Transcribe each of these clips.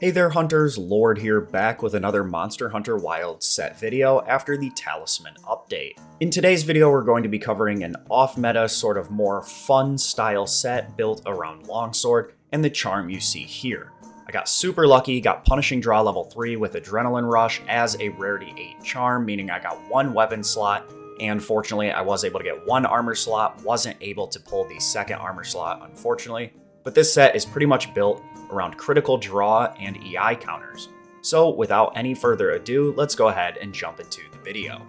Hey there hunters, Lord here, back with another Monster Hunter Wilds set video after the Talisman update. In today's video we're going to be covering an off-meta, sort of more fun style set built around Longsword and the charm you see here. I got super lucky, got Punishing Draw level 3 with Adrenaline Rush as a Rarity 8 charm, meaning I got one weapon slot, and fortunately I was able to get one armor slot, wasn't able to pull the second armor slot unfortunately. But this set is pretty much built around critical draw and EI counters. So without any further ado, let's go ahead and jump into the video.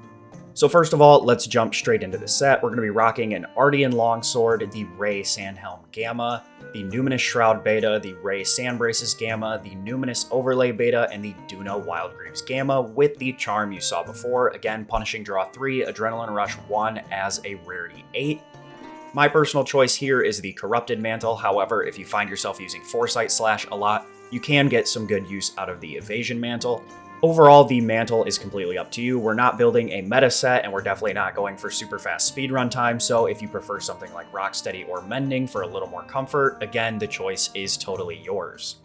So first of all, let's jump straight into the set. We're going to be rocking an Ardean Longsword, the Ray Sandhelm Gamma, the Numinous Shroud Beta, the Ray Sandbraces Gamma, the Numinous Overlay Beta, and the Duna Wildgreaves Gamma with the charm you saw before. Again, Punishing Draw 3, Adrenaline Rush 1 as a Rarity 8. My personal choice here is the Corrupted Mantle. However, if you find yourself using Foresight Slash a lot, you can get some good use out of the Evasion Mantle. Overall, the Mantle is completely up to you. We're not building a meta set, and we're definitely not going for super fast speedrun time, so if you prefer something like Rocksteady or Mending for a little more comfort, again, the choice is totally yours.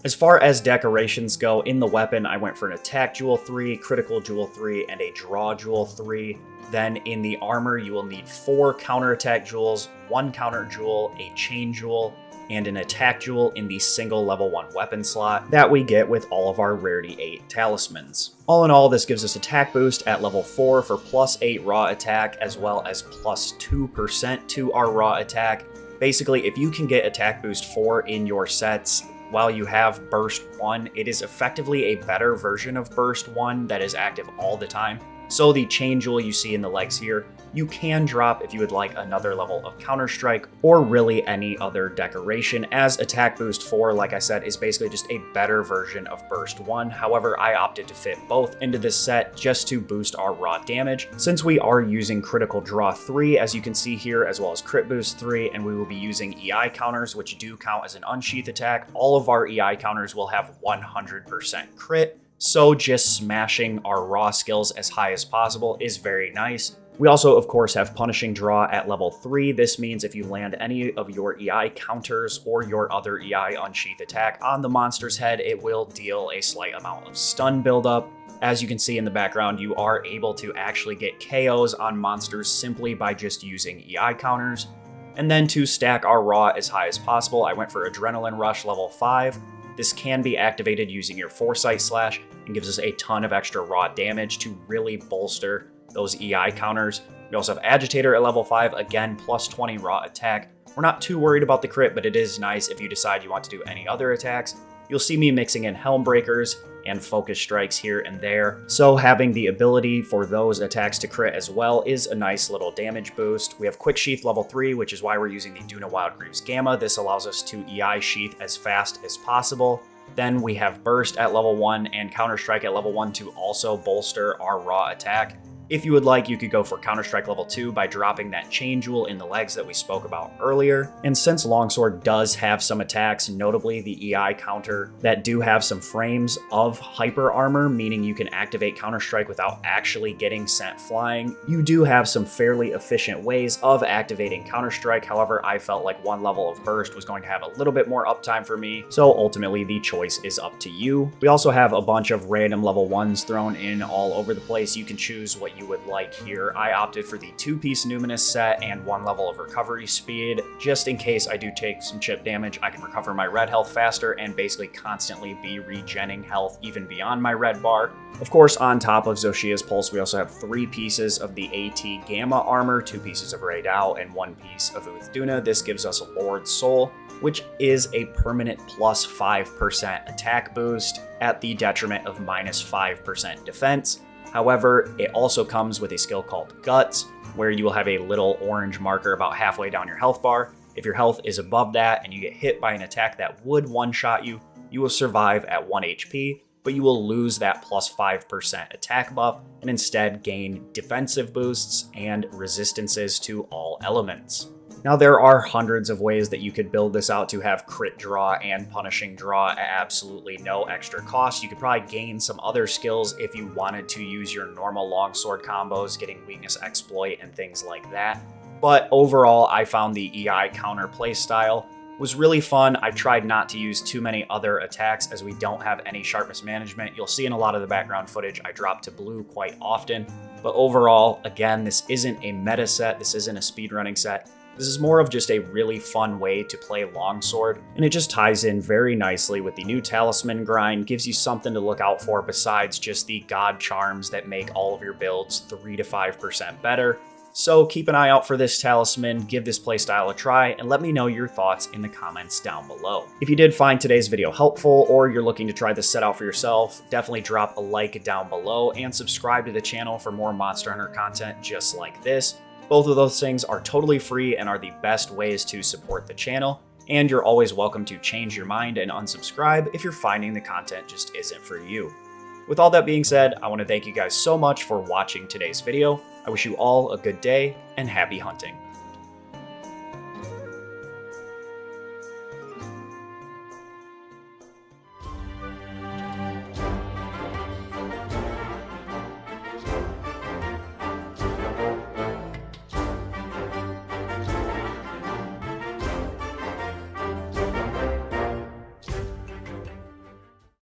As far as decorations go, in the weapon, I went for an Attack Jewel 3, Critical Jewel 3, and a Draw Jewel 3. Then in the armor, you will need 4 counterattack jewels, 1 counter jewel, a chain jewel, and an attack jewel in the single level 1 weapon slot that we get with all of our Rarity 8 talismans. All in all, this gives us attack boost at level 4 for +8 raw attack, as well as +2% to our raw attack. Basically, if you can get attack boost 4 in your sets, while you have Burst 1, it is effectively a better version of Burst 1 that is active all the time. So the chain jewel you see in the legs here, you can drop if you would like another level of Counter-Strike or really any other decoration, as Attack Boost 4, like I said, is basically just a better version of Burst 1. However, I opted to fit both into this set just to boost our raw damage, since we are using Critical Draw 3, as you can see here, as well as Crit Boost 3, and we will be using EI counters, which do count as an unsheath attack. All of our EI counters will have 100% crit. So just smashing our raw skills as high as possible is very nice. We also, of course, have Punishing Draw at level 3. This means if you land any of your EI counters or your other EI unsheath attack on the monster's head, it will deal a slight amount of stun buildup. As you can see in the background, you are able to actually get KOs on monsters simply by just using EI counters. And then to stack our raw as high as possible, I went for Adrenaline Rush level 5. This can be activated using your Foresight Slash and gives us a ton of extra raw damage to really bolster those EI counters. We also have Agitator at level 5, again, +20 raw attack. We're not too worried about the crit, but it is nice if you decide you want to do any other attacks. You'll see me mixing in Helm Breakers and Focus Strikes here and there. So having the ability for those attacks to crit as well is a nice little damage boost. We have Quick Sheath level 3, which is why we're using the Duna Wildgreaves Gamma. This allows us to EI Sheath as fast as possible. Then we have Burst at level 1 and Counter-Strike at level 1 to also bolster our raw attack. If you would like, you could go for Counter-Strike level 2 by dropping that chain jewel in the legs that we spoke about earlier. And since Longsword does have some attacks, notably the EI counter, that do have some frames of hyper armor, meaning you can activate Counter-Strike without actually getting sent flying, you do have some fairly efficient ways of activating Counter-Strike. However, I felt like one level of burst was going to have a little bit more uptime for me, so ultimately the choice is up to you. We also have a bunch of random level 1s thrown in all over the place. You can choose what you would like here. I opted for the 2-piece Numinous set and 1 level of recovery speed. Just in case I do take some chip damage, I can recover my red health faster and basically constantly be regenning health even beyond my red bar. Of course, on top of Zoshia's Pulse, we also have 3 pieces of the AT Gamma armor, 2 pieces of Ray Dao, and 1 piece of Uth Duna. This gives us Lord's Soul, which is a permanent +5% attack boost at the detriment of -5% defense. However, it also comes with a skill called Guts, where you will have a little orange marker about halfway down your health bar. If your health is above that and you get hit by an attack that would one-shot you, you will survive at 1 HP, but you will lose that +5% attack buff and instead gain defensive boosts and resistances to all elements. Now, there are hundreds of ways that you could build this out to have crit draw and punishing draw at absolutely no extra cost. You could probably gain some other skills if you wanted to use your normal longsword combos, getting weakness exploit and things like that. But overall, I found the EI counter playstyle was really fun. I tried not to use too many other attacks as we don't have any sharpness management. You'll see in a lot of the background footage I drop to blue quite often. But overall, again, this isn't a meta set. This isn't a speedrunning set. This is more of just a really fun way to play longsword, and it just ties in very nicely with the new talisman grind, gives you something to look out for besides just the god charms that make all of your builds 3 to 5% better. So keep an eye out for this talisman, give this playstyle a try, and let me know your thoughts in the comments down below. If you did find today's video helpful, or you're looking to try this set out for yourself, definitely drop a like down below and subscribe to the channel for more Monster Hunter content just like this. Both of those things are totally free and are the best ways to support the channel, and you're always welcome to change your mind and unsubscribe if you're finding the content just isn't for you. With all that being said, I want to thank you guys so much for watching today's video. I wish you all a good day and happy hunting.